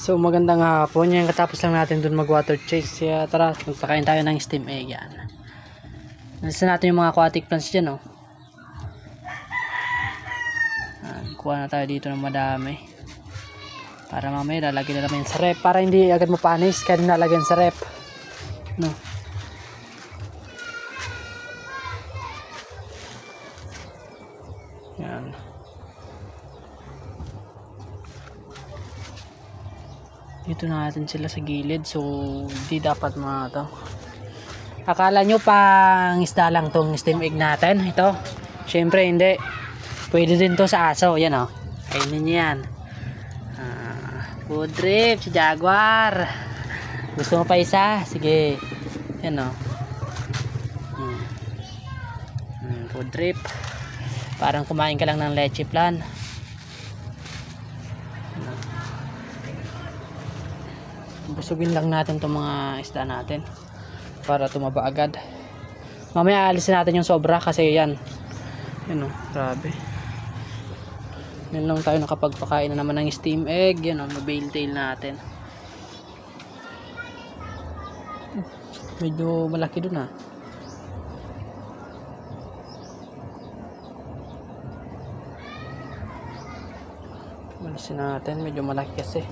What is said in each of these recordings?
So magandang hapon, yan katapos lang natin dun mag water chase. Kaya tara, magpakain tayo ng steam egg yan. Nasa natin yung mga aquatic plants dyan, oh. Kuha na tayo dito ng madami. Para mamaya lalagyan na namin sa rep. Para hindi agad mapanis, kaya nalagyan sa rep. No. Yan. Dito na natin sila sa gilid, so hindi dapat to. Akala nyo pang isda lang tong steam egg natin, ito? Syempre hindi. Pwede din to sa aso, yan oh. Kainin nyo yan. Food drip, si Jaguar. Gusto mo pa isa? Sige. Yan oh. Food drip. Parang kumain ka lang ng leche plan. Busugin lang natin itong mga isda natin para tumaba agad. Mamaya alisin natin yung sobra kasi yan o, grabe. Yan lang tayo nakapagpakain na naman ng steam egg. Yan o, mabail tail natin. Medyo malaki dun alisin natin, medyo malaki kasi.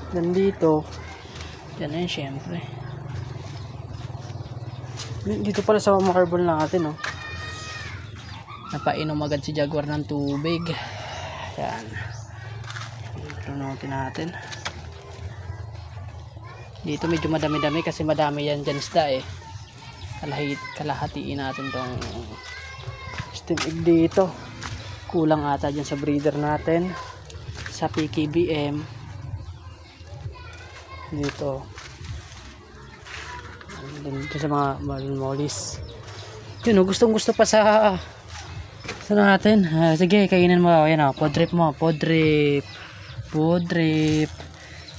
Dan dito yan na yun, syempre dito pala sa mga carbon natin napainom agad si Jaguar ng tubig. Yan, tunutin natin dito. Medyo madami-dami kasi madami yan dyan isda kalahatiin natin tong steam egg dito. Kulang ata dyan sa breeder natin sa PKBM dito sa mga mollies. Yun, gustong gusto pa sa natin. Sige, kainin mo. Yan pod drip mo, pod drip.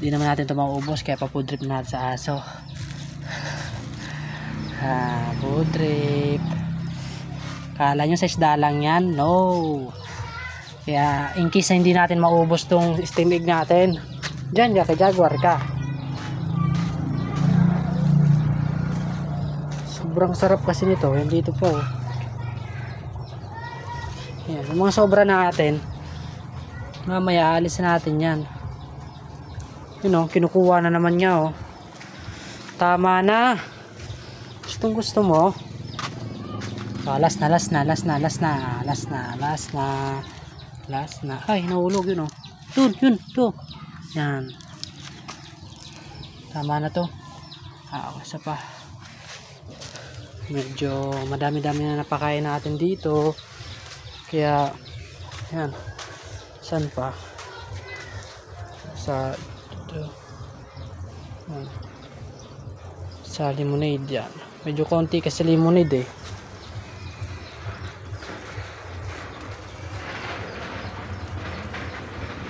Hindi naman natin ito maubos kaya pa pod drip natin sa aso. Pod drip. Kala nyo sa isda lang yan? No. Kaya in case hindi natin maubos tong steam egg natin, dyan ka kay Jaguar ka. Sobrang sarap kasi nito. Yan dito po. Yan, yung mga sobra natin mamaya alisin natin yan. Yun kinukuha na naman niya Tama na. Gusto mo. Last na. Ay, nahulog yun Yun. Yan. Tama na to. Isa pa. Medyo madami-dami na napakain natin dito. Kaya yan. Saan pa? Sa dito. Sa lemonade yan. Medyo konti kasi lemonade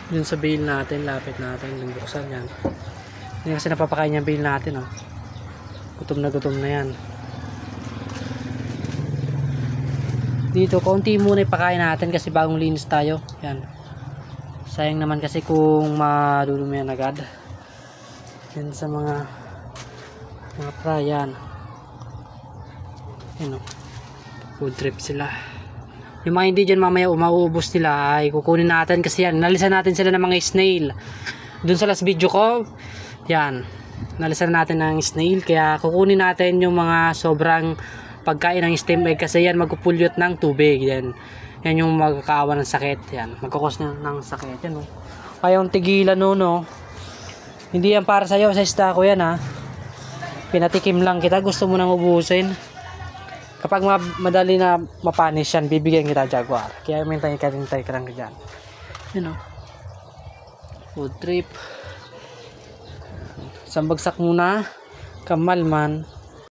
Dun sa bail natin, lapit natin, buksan yan. Hindi kasi napapakain yung bail natin Gutom na yan. Dito konti muna ipakain natin kasi bagong linis tayo. Yan. Sayang naman kasi kung madudumi yan agad. Yan sa mga prayan. Yan food trip sila. Yung mga hindi dyan mamaya mauubos nila ay kukunin natin kasi yan. Nalisan natin sila ng mga snail. Dun sa last video ko, yan. Nalisan natin ng snail kaya kukunin natin yung mga sobrang pagkain ng steam egg kasi yan magpupulyot ng tubig. Yan yung magkakaawa ng sakit. Yan, magkakos ng sakit. Yan kaya yung tigilan hindi yan para sa'yo, sa isda ko yan pinatikim lang kita, gusto mo nang ubusin. Kapag madali na mapanis yan, bibigyan kita Jaguar. Kaya mintay ka lang dyan. Yan food trip. Isang bagsak muna, kamalman.